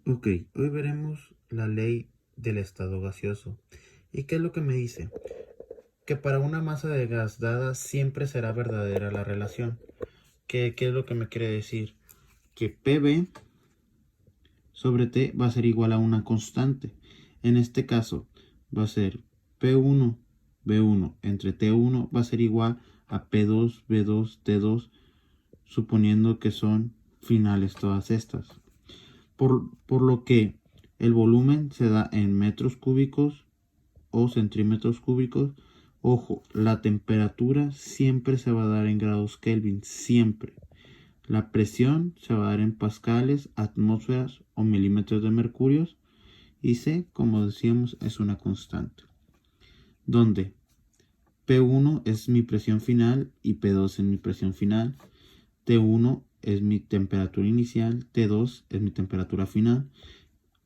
Ok, hoy veremos la ley del estado gaseoso. ¿Y qué es lo que me dice? Que para una masa de gas dada siempre será verdadera la relación. ¿Qué es lo que me quiere decir? Que PV sobre T va a ser igual a una constante. En este caso va a ser P1, B1 entre T1 va a ser igual a P2, B2, T2, suponiendo que son finales todas estas. Por lo que el volumen se da en metros cúbicos o centímetros cúbicos. Ojo, la temperatura siempre se va a dar en grados Kelvin, siempre. La presión se va a dar en pascales, atmósferas o milímetros de mercurio. Y C, como decíamos, es una constante. Donde P1 es mi presión final y P2 es mi presión final. T1 es mi temperatura inicial, T2 es mi temperatura final,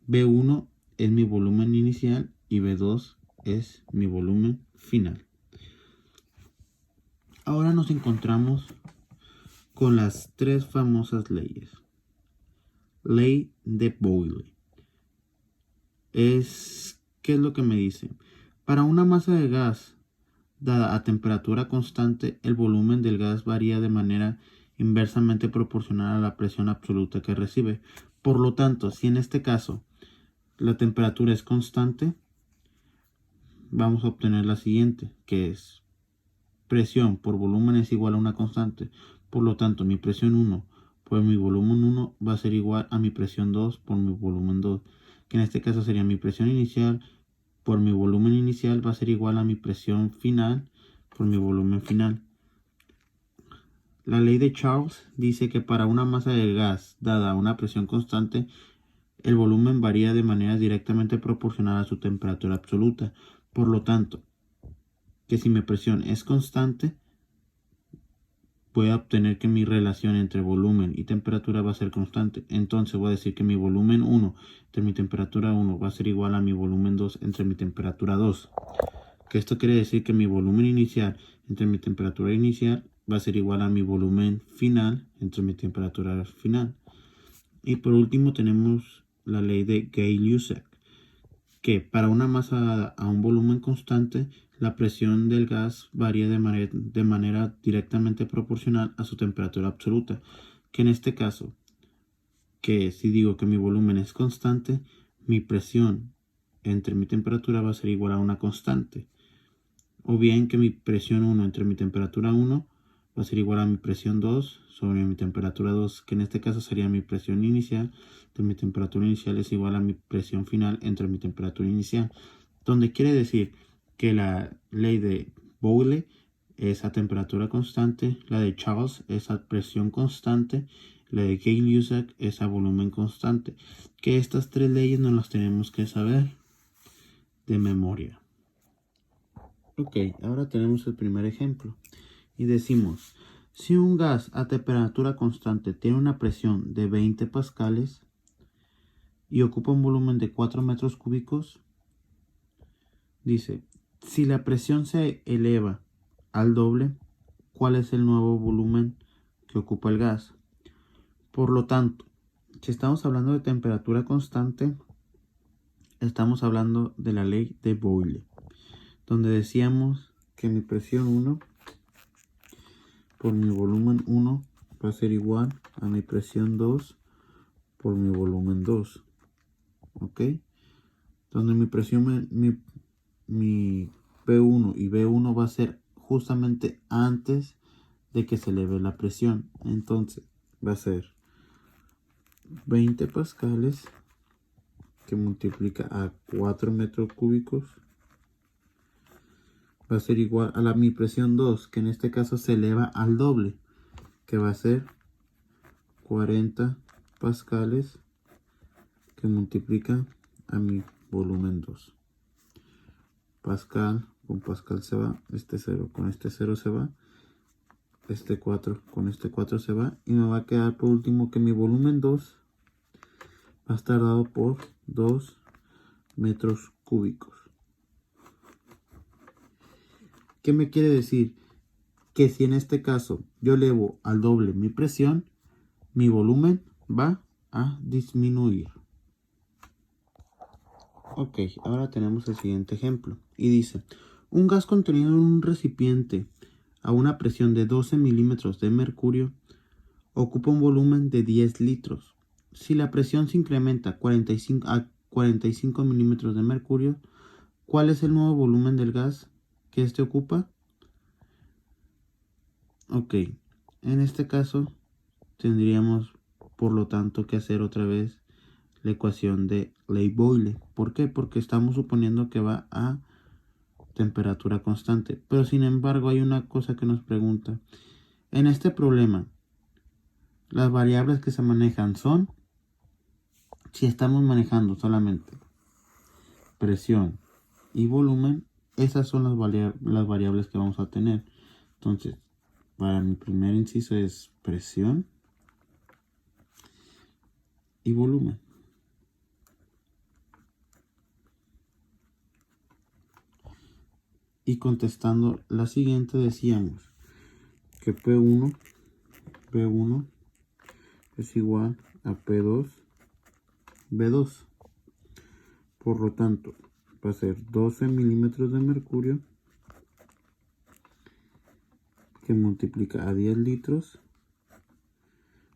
B1 es mi volumen inicial y B2 es mi volumen final. Ahora nos encontramos con las tres famosas leyes. Ley de Boyle. ¿Qué es lo que me dice? Para una masa de gas dada a temperatura constante, el volumen del gas varía de manera inversamente proporcional a la presión absoluta que recibe. Por lo tanto, si en este caso la temperatura es constante, vamos a obtener la siguiente, que es presión por volumen es igual a una constante. Por lo tanto, mi presión 1 por mi volumen 1 va a ser igual a mi presión 2 por mi volumen 2, que en este caso sería mi presión inicial por mi volumen inicial va a ser igual a mi presión final por mi volumen final. La ley de Charles dice que para una masa de gas dada a una presión constante, el volumen varía de manera directamente proporcional a su temperatura absoluta. Por lo tanto, que si mi presión es constante, voy a obtener que mi relación entre volumen y temperatura va a ser constante. Entonces voy a decir que mi volumen 1 entre mi temperatura 1 va a ser igual a mi volumen 2 entre mi temperatura 2. Que esto quiere decir que mi volumen inicial entre mi temperatura inicial va a ser igual a mi volumen final entre mi temperatura final. Y por último tenemos la ley de Gay-Lussac, que para una masa dada a un volumen constante, la presión del gas varía de manera directamente proporcional a su temperatura absoluta, que en este caso, que si digo que mi volumen es constante, mi presión entre mi temperatura va a ser igual a una constante. O bien que mi presión 1 entre mi temperatura 1 va a ser igual a mi presión 2 sobre mi temperatura 2, que en este caso sería mi presión inicial de mi temperatura inicial es igual a mi presión final entre mi temperatura inicial, donde quiere decir que la ley de Boyle es a temperatura constante, la de Charles es a presión constante, la de Gay-Lussac es a volumen constante, que estas tres leyes no las tenemos que saber de memoria. Ok, ahora tenemos el primer ejemplo y decimos, si un gas a temperatura constante tiene una presión de 20 pascales y ocupa un volumen de 4 metros cúbicos, dice, si la presión se eleva al doble, ¿cuál es el nuevo volumen que ocupa el gas? Por lo tanto, si estamos hablando de temperatura constante, estamos hablando de la ley de Boyle, donde decíamos que mi presión 1 por mi volumen 1 va a ser igual a mi presión 2 por mi volumen 2. ¿Ok? Donde mi presión, mi P1 y B1 va a ser justamente antes de que se eleve la presión. Entonces va a ser 20 pascales que multiplica a 4 metros cúbicos. Va a ser igual a mi presión 2, que en este caso se eleva al doble, que va a ser 40 pascales que multiplica a mi volumen 2. Pascal con Pascal se va, este 0 con este 0 se va, este 4 con este 4 se va y me va a quedar por último que mi volumen 2 va a estar dado por 2 metros cúbicos. ¿Qué me quiere decir? Que si en este caso yo elevo al doble mi presión, mi volumen va a disminuir. Ok, ahora tenemos el siguiente ejemplo. Y dice, un gas contenido en un recipiente a una presión de 12 milímetros de mercurio ocupa un volumen de 10 litros. Si la presión se incrementa a 45 milímetros de mercurio, ¿cuál es el nuevo volumen del gas que éste ocupa? Ok, en este caso tendríamos por lo tanto que hacer otra vez la ecuación de Ley-Boyle. ¿Por qué? Porque estamos suponiendo que va a temperatura constante. Pero sin embargo hay una cosa que nos pregunta. En este problema, las variables que se manejan son, si estamos manejando solamente presión y volumen, esas son las variables que vamos a tener. Entonces, para mi primer inciso es presión y volumen. Y contestando la siguiente decíamos que P1 es igual a P2 B2. Por lo tanto, va a ser 12 milímetros de mercurio que multiplica a 10 litros.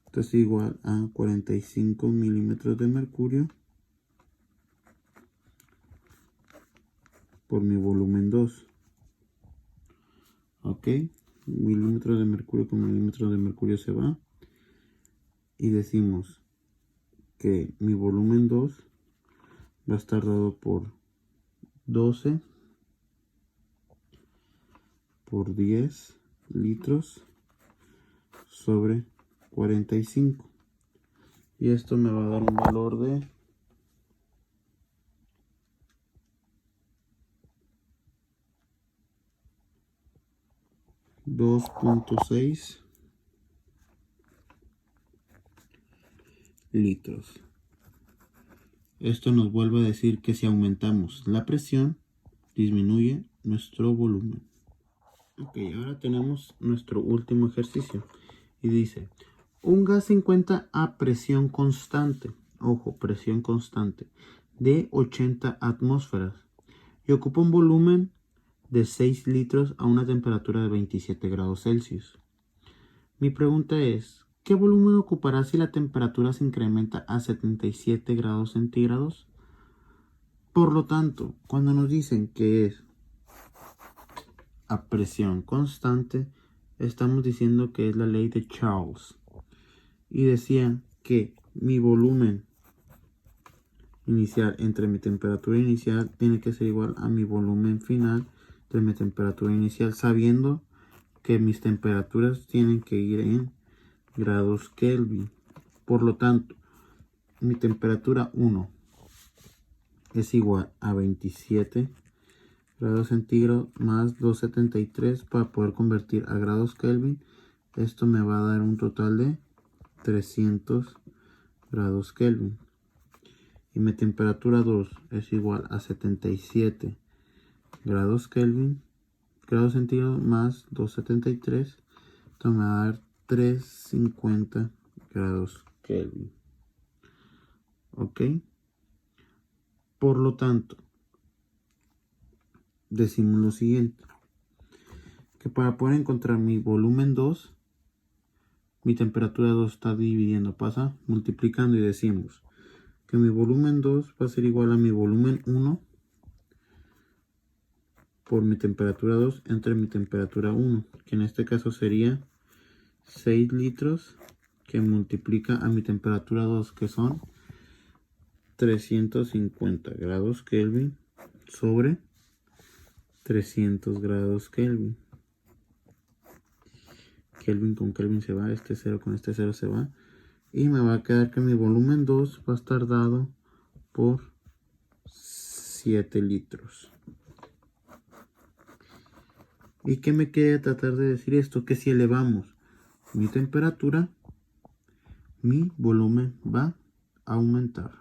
Esto es igual a 45 milímetros de mercurio por mi volumen 2. Ok, milímetros de mercurio con milímetros de mercurio se va. Y decimos que mi volumen 2 va a estar dado por 12 por 10 litros sobre 45. Y esto me va a dar un valor de 2.6 litros. Esto nos vuelve a decir que si aumentamos la presión, disminuye nuestro volumen. Ok, ahora tenemos nuestro último ejercicio. Y dice, un gas se encuentra a presión constante, ojo, presión constante, de 80 atmósferas y ocupa un volumen de 6 litros a una temperatura de 27 grados Celsius. Mi pregunta es, ¿qué volumen ocupará si la temperatura se incrementa a 77 grados centígrados? Por lo tanto, cuando nos dicen que es a presión constante, estamos diciendo que es la ley de Charles. Y decía que mi volumen inicial entre mi temperatura inicial tiene que ser igual a mi volumen final de mi temperatura inicial, sabiendo que mis temperaturas tienen que ir en grados Kelvin. Por lo tanto, mi temperatura 1 es igual a 27 grados centígrados más 273 para poder convertir a grados Kelvin. Esto me va a dar un total de 300 grados Kelvin. Y mi temperatura 2 es igual a 77 grados Kelvin, grados centígrados más 273. Esto me va a dar 350 grados Kelvin. Ok. Por lo tanto, decimos lo siguiente, que para poder encontrar mi volumen 2, mi temperatura 2 está dividiendo, pasa multiplicando y decimos que mi volumen 2 va a ser igual a mi volumen 1 por mi temperatura 2 entre mi temperatura 1, que en este caso sería 6 litros que multiplica a mi temperatura 2, que son 350 grados Kelvin sobre 300 grados Kelvin. Kelvin con Kelvin se va, este 0 con este 0 se va. Y me va a quedar que mi volumen 2 va a estar dado por 7 litros. ¿Y qué me queda tratar de decir esto? Que si elevamos mi temperatura, mi volumen va a aumentar.